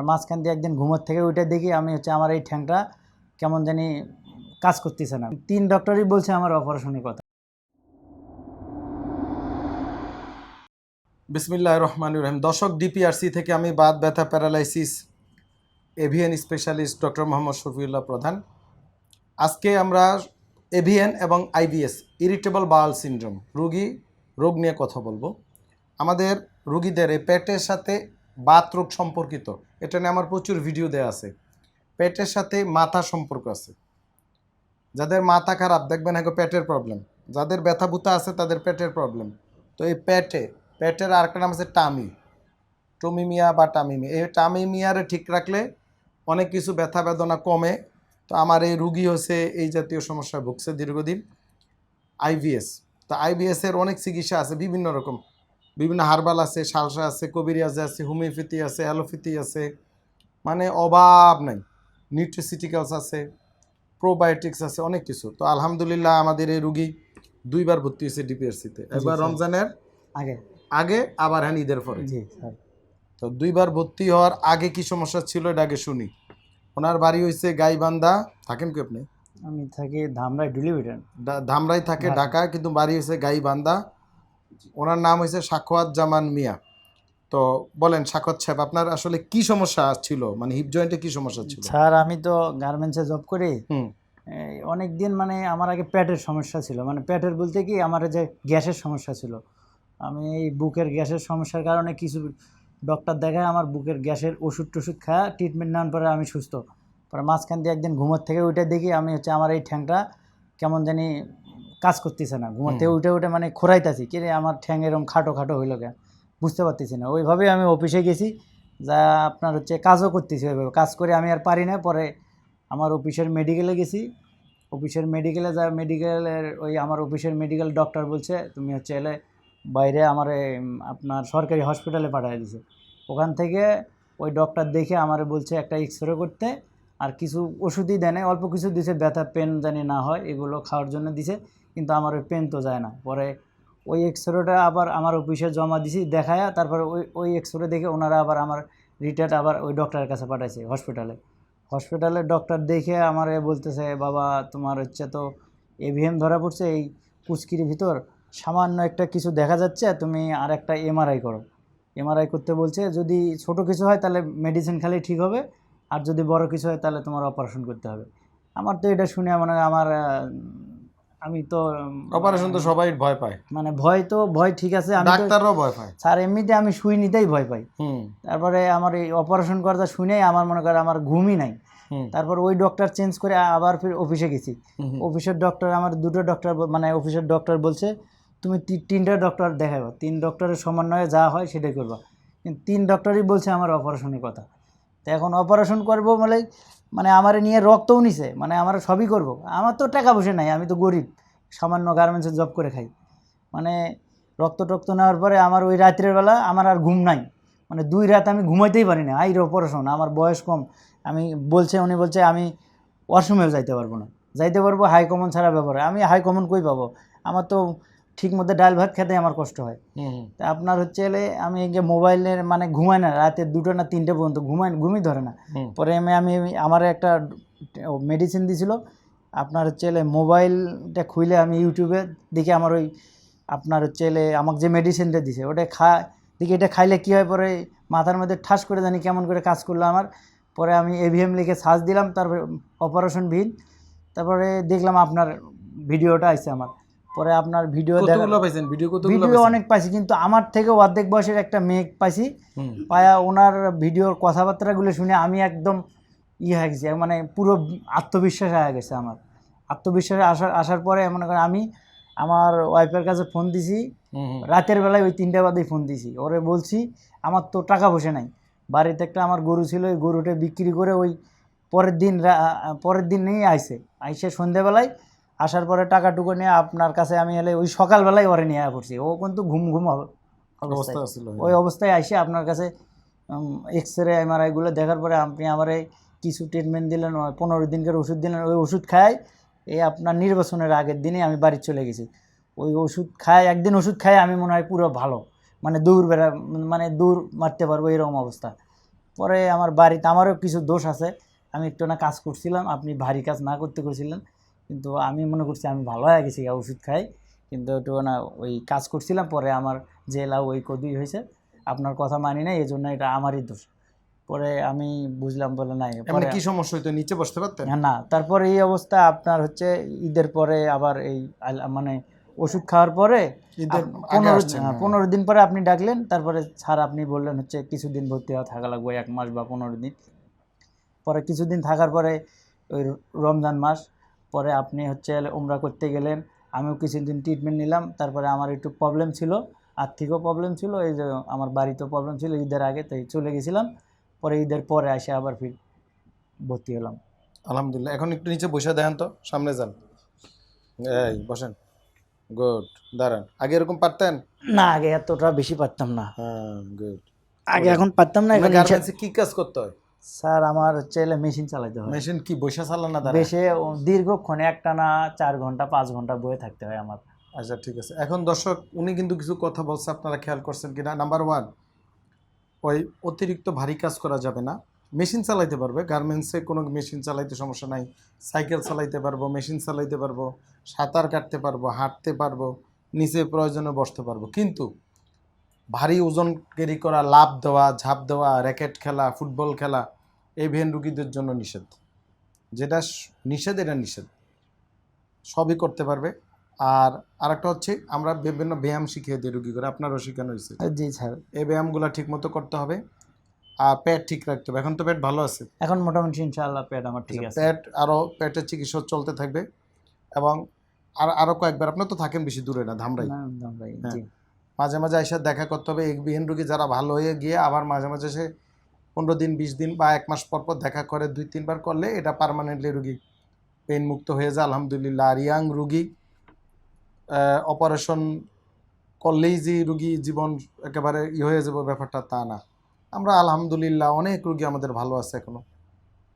মাঝখান দিয়ে একদিন ঘুমোর থেকে উঠে দেখি আমি আমার এই ঠ্যাংটা কেমন জানি কাজ করতেছে না। 3 ডক্টরই বলছে আমার অপারেশনের কথা। বিসমিল্লাহির রহমানির রহিম। দর্শক, ডিপিআরসি থেকে আমি বাত ব্যথা paralysis AVN specialist doctor Mohammad Shafiullah প্রধান। আজকে আমরা এভিএন এবং আইবিএস ইরিটেবল বাউল সিনড্রোম রোগ নিয়ে কথা বলবো। আমাদের রুগীদের এই পেটের সাথে বাত রোগ সম্পর্কিত, এটা নিয়ে আমার প্রচুর ভিডিও দেওয়া আছে। পেটের সাথে মাথা সম্পর্ক আছে। যাদের মাথা খারাপ দেখবেন হয়তো পেটের প্রবলেম, যাদের ব্যথা বুথা আছে তাদের পেটের প্রবলেম। তো এই পেটের আরেকটা নাম আছে টমিমিয়া বা টামিমিয়া। এই টামিমিয়ারে ঠিক রাখলে অনেক কিছু ব্যথা বেদনা কমে। তো আমার এই রুগী হচ্ছে এই জাতীয় সমস্যায় ভুগছে দীর্ঘদিন। আইভিএস, তো আইভিএসের অনেক চিকিৎসা আছে, বিভিন্ন রকম, বিভিন্ন হার্বাল আছে, সালসা আছে, কবিরিয়াজ আছে, হোমিওপ্যাথি আছে, অ্যালোপ্যাথি আছে, মানে অভাব নাই। নিউট্রিসিটিক্যালস আছে, প্রোবায়োটিক্স আছে, অনেক কিছু। তো আলহামদুলিল্লাহ আমাদের এই রুগী 2বার ভর্তি হয়েছে ডিপিআরসিতে, একবার রমজানের আগে আবার ঈদের পরে। তো 2বার ভর্তি হওয়ার আগে কি সমস্যা ছিল এটা আগে শুনি। ওনার বাড়ি হয়েছে গাইবান্ধা। থাকেন কি আপনি? আমি থাকি ধামরাই ডুলিভিটান। ধামরাই থাকে ঢাকা, কিন্তু বাড়ি হয়েছে গাইবান্ধা। ওনার নাম হয়েছে সাখাওয়াত জামান মিয়া। তো বলেন সাখাওয়াত সাহেব, আপনার আসলে কি সমস্যা ছিল, মানে হিপ জয়েন্টে কি সমস্যা ছিল? স্যার, আমি তো গার্মেন্টসে জব করি। অনেক দিন মানে আমার আগে পেটের সমস্যা ছিল, মানে পেটের বলতে কি আমার যে গ্যাসের সমস্যা ছিল। আমি এই বুকের গ্যাসের সমস্যার কারণে কিছু ডক্টর দেখায়, আমার বুকের গ্যাসের ওষুধ টষুধ খাওয়া ট্রিটমেন্ট নেওয়ার পরে আমি সুস্থ। পরে মাঝখান দিয়ে একদিন ঘুমোর থেকে উঠে দেখি আমি আমার এই ঠ্যাংটা কেমন জানি কাজ করতেছে না। ঘুমোর থেকে উঠে মানে খোরাইতেছি, কে আমার ঠ্যাং এরকম খাটো হইলো কেন বুঝতে পারতেছি না। ওইভাবেই আমি অফিসে গেছি, যা আপনার কাজও করতেছি। ওইভাবে কাজ করে আমি আর পারি না। পরে আমার অফিসের মেডিকেলে গেছি। অফিসের মেডিকেলে মেডিকেলের আমার অফিসের মেডিকেল ডক্টর বলছে তুমি এলে বাইরে আমার আপনার সরকারি হসপিটালে পাঠিয়ে দিছে। ওখান থেকে ওই ডক্টর দেখে আমারে বলছে একটা এক্সরে করতে, আর কিছু ওষুধই দেয় না, অল্প কিছু দিছে, ব্যথা পেন জানি না হয় এগুলো খাওয়ার জন্য দিছে, কিন্তু আমার ওই পেন তো যায় না। পরে ওই এক্সরেটা আবার আমার অফিসে জমা দিছি, দেখায় তারপরে ওই এক্সরে দেখে ওনারা আবার আমার রিটার্ন আবার ওই ডক্টরের কাছে পাঠাইছে হসপিটালে ডক্টর দেখে আমারে বলতেছে, বাবা তোমার তো এভিএম ধরা পড়ছে, এই পুচকির ভিতর সামান্য একটা কিছু দেখা যাচ্ছে, তুমি আর একটা এমআরআই করো। এমআরআই করতে বলছে, যদি ছোট কিছু হয় তাহলে মেডিসিন খালি ঠিক হবে, আর যদি বড় কিছু হয় তাহলে তোমার অপারেশন করতে হবে। আমার তো এটা শুনে মানে আমি তো অপারেশন তো সবাই ভয় পায়, মানে ভয় ঠিক আছে, আমি ডাক্তাররাও ভয় পায় স্যার, এমনিতে আমি শুই নিতেই ভয় পাই। তারপরে আমার এই অপারেশন করতে শুনেই আমার মনে করে আমার ঘুমই নাই। তারপর ওই ডক্টর চেঞ্জ করে আবার ফির অফিসে গেছি। অফিসের ডক্টর, আমার 2টো ডক্টর, মানে অফিসের ডক্টর বলছে তুমি 3টে ডক্টর দেখাবো, 3 ডক্টরের সমন্বয়ে যা হয় সেটাই করবা। কিন্তু 3 ডক্টরই বলছে আমার অপারেশনের কথা। তো এখন অপারেশন করবো মানে আমার নিয়ে রক্তও নিছে, মানে আমার সবই করব। আমার তো টাকা পয়সা নাই, আমি তো গরিব, সামান্য গার্মেন্টসে জব করে খাই। মানে রক্ত নেওয়ার পরে আমার ওই রাত্রের বেলা আমার আর ঘুম নাই, মানে 2 রাত আমি ঘুমাইতেই পারি না। অপারেশন, আমার বয়স কম। উনি বলছে আমি ওয়াশরুমেও যাইতে পারবো না, হাই কমন ছাড়া ব্যবহারে। আমি হাই কমন কই পাবো? আমার তো ঠিক মতো ডাল ভাত খেতে আমার কষ্ট হয়। তা আপনার এলে আমি যে মোবাইলের মানে ঘুমাই না, রাতে 2টা না 3টে পর্যন্ত ঘুমই ধরে না। পরে আমি আমার একটা মেডিসিন দিছিল, আপনার এলে মোবাইলটা খুলে আমি ইউটিউবে দেখি, আমার ওই আপনার আমাকে যে মেডিসিনটা দিছে ওটা দেখি, এটা খাইলে কী হয়। পরে মাথার মধ্যে ঠাস করে জানি কেমন করে কাজ করলো আমার। পরে আমি এভিএম লিখে সার্চ দিলাম, তারপরে অপারেশন ভিন, তারপরে দেখলাম আপনার ভিডিওটা আসছে আমার। পরে আপনার ভিডিও অনেক পাইছি, কিন্তু আমার থেকে অর্ধেক বয়সের একটা মেয়ে পাইছি। পায়া ওনার ভিডিওর কথাবার্তাগুলো শুনে আমি একদম হয়ে গেছি, মানে পুরো আত্মবিশ্বাস হয়ে গেছে আমার। আত্মবিশ্বাসে আসার পরে মনে করেন আমি আমার ওয়াইফের কাছে ফোন দিছি, রাতের বেলায় ওই 3টা বাদেই ফোন দিছি। ওরে বলছি আমার তো টাকা পয়সা নাই, বাড়িতে একটা আমার গরু ছিল, ওই গরুটা বিক্রি করে ওই পরের দিন নিয়ে আইসে সন্ধ্যেবেলায় আসার পরে টাকাটুকু নিয়ে আপনার কাছে আমি এলে ওই সকালবেলায় ওরে নিয়ে পড়ছি। ও কিন্তু ঘুম অবস্থায়, ওই অবস্থায় আইসে আপনার কাছে এক্সরে এমআরআইগুলো দেখার পরে আপনি আমার কিছু ট্রিটমেন্ট দিলেন, 15 দিনকার ওষুধ দিলেন। ওই ওষুধ খাই এই আপনার নির্বাচনের আগের দিনে আমি বাড়ি চলে গেছি। ওই ওষুধ খাই, একদিন ওষুধ খাই আমি মনে হয় পুরো ভালো, মানে দৌড় মারতে পারবো এরকম অবস্থা। পরে আমার বাড়িতে আমারও কিছু দোষ আছে, আমি একটু না কাজ করছিলাম, আপনি ভারী কাজ না করতে করেছিলেন, কিন্তু আমি মনে করছি আমি ভালো হয়ে গেছি ওষুধ খাই, কিন্তু একটু না ওই কাজ করছিলাম, পরে আমার জেলা ওই কদুই হয়েছে, আপনার কথা মানি নাই, এই জন্য এটা আমারই দোষ। পরে আমি বুঝলাম, বলে নাই এমনি পরে কি সমস্যা হইতো, নিচে বসতে পারতেন? না, তারপরে এই অবস্থা আপনার হচ্ছে ঈদের পরে আবার এই মানে ওষুধ খাওয়ার পরে ঈদের আগে 15 আসছেন? হ্যাঁ। 15 দিন পরে আপনি ডাকলেন, তারপরে স্যার আপনি বললেন হচ্ছে কিছুদিন ভর্তি হওয়া থাকা লাগবে, 1 মাস বা 15 দিন। পরে কিছুদিন থাকার পরে ওই রমজান মাস পরে আপনি হচ্ছে উমরা করতে গেলেন, আমিও কিছুদিন ট্রিটমেন্ট নিলাম। তারপরে আমার একটু প্রবলেম ছিল, আর্থিকও প্রবলেম ছিল, এই যে আমার বাড়িতেও প্রবলেম ছিল, ঈদের আগে তাই চলে গেছিলাম। পরে ঈদের পরে এসে আবার ফির ভর্তি হলাম। আলহামদুলিল্লাহ। এখন একটু নিচে বসে দেখেন তো, সামনে যান, এই বসেন, গুড। দাঁড়ান, আগে এরকম পারতেন? না, আগে এতটা বেশি পারতাম না, হ্যাঁ, গুড। আগে এখন পারতাম না। এখন গার্মেন্টসে কি কাজ করতে হয়? স্যার আমার হচ্ছে মেশিন চালাতে হয়, মেশিন কি বসে চালান না দাঁড়ায়? বেশি দীর্ঘক্ষণে একটানা 4 ঘন্টা 5 ঘন্টা বয়ে থাকতে হয় আমার। আচ্ছা, ঠিক আছে। এখন দর্শক, উনি কিন্তু কিছু কথা বলছে, আপনারা খেয়াল করছেন কিনা। নাম্বার 1, ওই অতিরিক্ত ভারী কাজ করা যাবে না। মেশিন চালাইতে পারবে, গার্মেন্টসে কোনো মেশিন চালাইতে সমস্যা নাই। সাইকেল চালাইতে পারবো, মেশিন চালাইতে পারবো, সাঁতার কাটতে পারবো, হাঁটতে পারবো, নিচে প্রয়োজনে বসতে পারবো। কিন্তু ভারী ওজন ক্যারি করা, লাফ দেওয়া, ঝাঁপ দেওয়া, র্যাকেট খেলা, ফুটবল খেলা, এভিএন রুগীদের জন্য নিষেধ। যেটা নিষেধ, এটা নিষেধ, সবই করতে পারবে। আর আরেকটা হচ্ছে, আমরা বিভিন্ন ব্যায়াম শিখিয়ে দিই রুগী করে, আপনারও শেখানো হয়েছে। জি স্যার। এই ব্যায়ামগুলো ঠিক মতো করতে হবে, আর পেট ঠিক রাখতে হবে। এখন তো পেট ভালো আছে? এখন মোটামুটি ইনশাআল্লাহ পেট আমার ঠিক আছে। পেটের চিকিৎসা চলতে থাকবে। এবং আরও কয়েকবার, আপনার তো থাকেন বেশি দূরে না, ধামরাই। ভাই, হ্যাঁ, জি। মাঝে মাঝে এসে দেখা করতে হবে। বিহীন রুগী যারা ভালো হয়ে গিয়ে আবার মাঝে মাঝে সে 15 দিন 20 দিন বা 1 মাস পর পর দেখা করে, 2-3 বার করলে এটা পার্মানেন্টলি রুগী পেইন মুক্ত হয়ে যায়, আলহামদুলিল্লাহ। আর ইয়াং রুগী অপারেশন করলেই যে রুগী জীবন একেবারে হয়ে যাবে, ব্যাপারটা তা না। আমরা আলহামদুলিল্লাহ অনেক রুগী আমাদের ভালো আছে, এখনও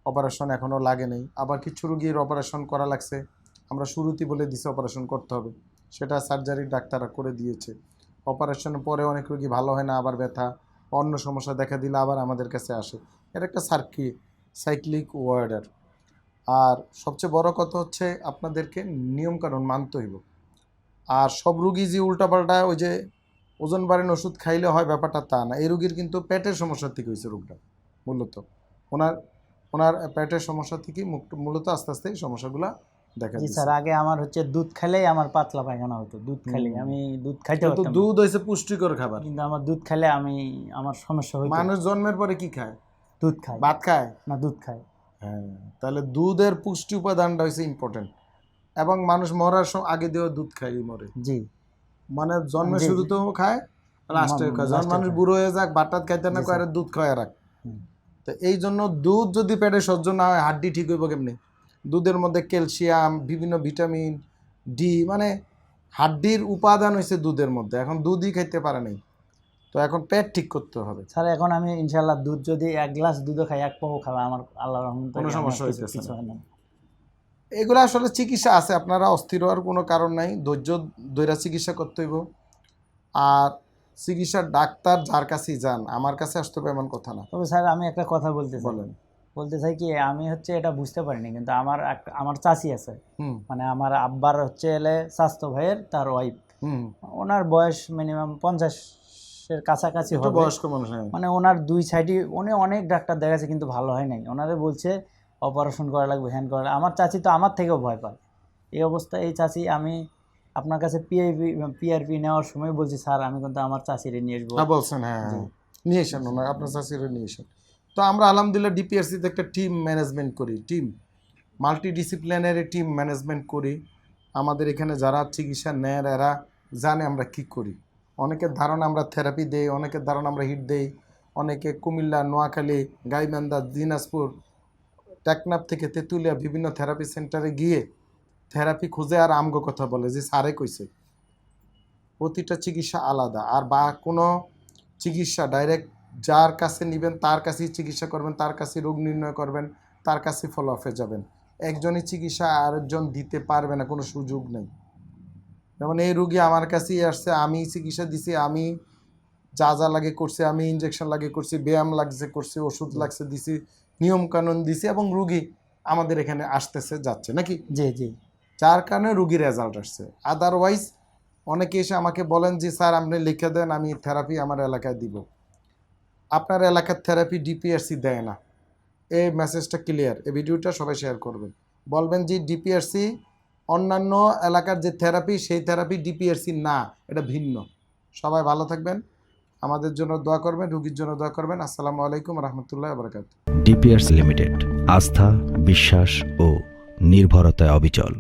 অপারেশন এখনও লাগে নেই। আবার কিছু রুগীর অপারেশন করা লাগছে, আমরা শুরুতেই বলে দিছি অপারেশন করতে হবে, সেটা সার্জারির ডাক্তাররা করে দিয়েছে। অপারেশনের পরে অনেক রুগী ভালো হয় না, আবার ব্যথা অন্য সমস্যা দেখা দিলে আবার আমাদের কাছে আসে। এটা একটা সাইক্লিক ওয়ার্ডার। আর সবচেয়ে বড় কথা হচ্ছে, আপনাদেরকে নিয়মকানুন মানতে হইব। আর সব রুগী যে উল্টাপাল্টা ওই যে ওজন বাড়েন ওষুধ খাইলে হয়, ব্যাপারটা তা না। এই রুগীর কিন্তু পেটের সমস্যা থেকে হয়েছে রোগটা, মূলত ওনার ওনার পেটের সমস্যা থেকে মূলত আস্তে আস্তে এই সমস্যাগুলো দেখা জি দিচ্ছে। স্যার, আগে আমার হচ্ছে দুধ খেলেই আমার পাতলা পায়খানা হতো, দুধ খেলেই আমি দুধ খাইতে কিন্তু পারতাম না। দুধ হয়েছে পুষ্টিকর খাবার। কিন্তু আমার দুধ খেলে আমার সমস্যা হইতো। মানুষ জন্মের পরে কি খায়? দুধ খায়। ভাত খায় না, দুধ খায়। হ্যাঁ, তাহলে দুধের পুষ্টি উপাদানটা হচ্ছে ইম্পর্টেন্ট। এবং মানুষ মরার আগে দিয়েও দুধ খায়, মরে। জি, মানে জন্মের জি, জি। শুরুতেও খায়, লাস্টে খায়। যখন মানুষ খায়। বুড়ো হয়ে যাক, ভাত খাইতে না জি, করে, স্যার। দুধ খাওয়া রাখ। হুম। তো এই জন্য দুধ যদি পেটে সহ্য না হয়, হাড্ডি ঠিক হইব কেমনি? দুধের মধ্যে ক্যালসিয়াম, বিভিন্ন ভিটামিন ডি, মানে হাড্ডির উপাদান হয়েছে দুধের মধ্যে। এখন দুধই খাইতে পারে নাই, তো এখন পেট ঠিক করতে হবে। স্যার এখন আমি ইনশাআল্লাহ দুধ যদি 1 গ্লাস দুধও খাই, 1 পাও খাওয়া, আমার আল্লাহর রহমতে কোনো আমার সমস্যা কিছু হইতেছে না। হয় না। এগুলো আসলে চিকিৎসা আছে, আপনারা অস্থির হওয়ার কোনো কারণ নাই। ধৈর্য ধৈর্য চিকিৎসা করতে হইব। আর চিকিৎসার ডাক্তার যার কাছেই যান, আমার কাছে আসতে হবে এমন কথা না। তবে স্যার আমি একটা কথা বলতে চাই। বলেন। বলতে চাই কি, আমি হচ্ছে এটা বুঝতে পারিনি, কিন্তু আমার চাচি আছে, হুম মানে আমার আব্বার হচ্ছে স্বাস্থ্য ভাইয়ের তার ওয়াইফ, হুম ওনার বয়স মিনিমাম 50-এর কাছাকাছি একটু হবে। বয়স্ক মানুষ, হ্যাঁ। মানে ওনার 2 সাইডই, উনি অনেক ডাক্তার দেখাচ্ছে কিন্তু ভালো হয় নাই, ওনারে বলছে অপারেশন করা লাগবে, হ্যান্ড করা লাগবে। আমার চাচি তো আমার থেকেও ভয় পায়। এই অবস্থা, এই চাচি আমি আপনার কাছে পিআরপি নেওয়ার সময় বলছি, স্যার আমি কিন্তু আমার চাচিরে নিয়ে আসবো। হ্যাঁ, বলছেন, হ্যাঁ জি। হ্যাঁ, নিয়ে এসেন ওনার, আপনার চাষিরও নিয়ে এসেন। তো আমরা আলহামদুলিল্লাহ ডিপিআরসিতে একটা টিম ম্যানেজমেন্ট করি, মাল্টিডিসিপ্লিনারি টিম ম্যানেজমেন্ট করি। আমাদের এখানে যারা চিকিৎসা নেয় এরা জানে আমরা কি করি। অনেকের ধারণা আমরা থেরাপি দেই, অনেকের ধারণা আমরা হিট দেই। অনেকে কুমিল্লা, নোয়াখালী, গাইবান্ধা, দিনাজপুর, টেকনাফ থেকে তেঁতুলিয়া বিভিন্ন থেরাপি সেন্টারে গিয়ে থেরাপি খুঁজে আর আমগো কথা বলে যে স্যারে কইছে। প্রতিটা চিকিৎসা আলাদা। আর বা কোনো চিকিৎসা ডাইরেক্ট যার কাছে নেবেন তার কাছেই চিকিৎসা করবেন, তার কাছে রোগ নির্ণয় করবেন, তার কাছে ফলো আপে যাবেন। একজনই চিকিৎসা আরেকজন দিতে পারবে না, কোনো সুযোগ নেই। যেমন এই রুগী আমার কাছেই আসছে, আমি চিকিৎসা দিছি, আমি যা যা লাগে করছি, আমি ইনজেকশন লাগে করছি, ব্যায়াম লাগছে করছি, ওষুধ লাগছে দিছি, নিয়ম কানুন দিছি, এবং রুগী আমাদের এখানে আসতেছে যাচ্ছে নাকি, জি জি যার কারণে রুগীর রেজাল্ট আসছে। আদারওয়াইজ অনেকে এসে আমাকে বলেন যে স্যার আপনি লিখে দেন, আমি থেরাপি আমার এলাকায় দিব। আপনার এলাকার থেরাপি ডিপিআরসি দেয় না, এই মেসেজটা ক্লিয়ার। এই ভিডিওটা সবাই শেয়ার করবেন, বলবেন যে ডিপিআরসি অন্যান্য এলাকার যে থেরাপি সেই থেরাপি ডিপিআরসি না, এটা ভিন্ন। সবাই ভালো থাকবেন, আমাদের জন্য দোয়া করবেন, রুগীর জন্য দোয়া করবেন। আসসালামু আলাইকুম রহমতুল্লাহ বরকাত। ডিপিআরসি লিমিটেড, আস্থা, বিশ্বাস ও নির্ভরতায় অবিচল।